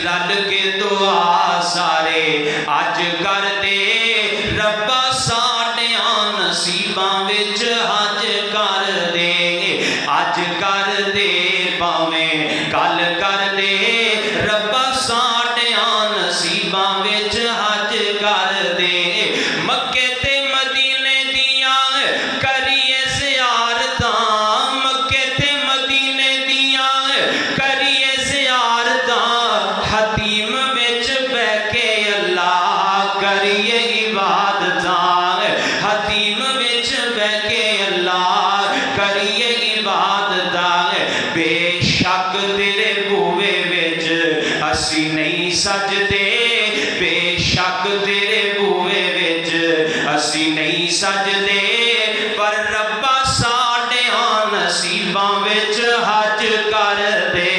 रल के दुआ सारे अज कर दे रब्बा साडियां नसीबां विच हज कर दे अज कर दे भावें कल कर दे रब्बा साडियां नसीबां विच हज कर दे मक्के ते मदीने दियां करिए ज़ियारतां मक्के ते मदीने दियां करिए ज़ियारतां हतीम विच बैठ के अल्लाह करिए इबादतां हतीम विच बैठ के अल्लाह करिए इबादतां बेशक तेरे बूवे विच असी नहीं सजदे बेशक तेरे बूवे विच असी नहीं सजदे पर रब्बा साडियां नसीबां विच हज कर दे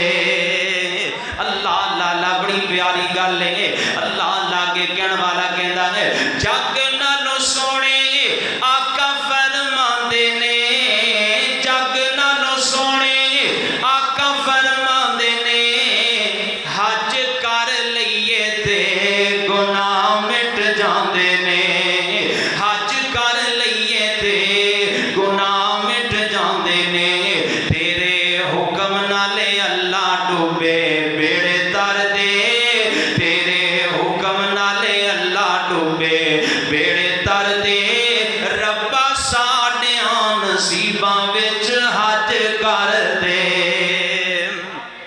अल्लाह अल्लाह अल्लाह बड़ी प्यारी गल है अल्लाह अल्लाह के कहने वाला कहता है जग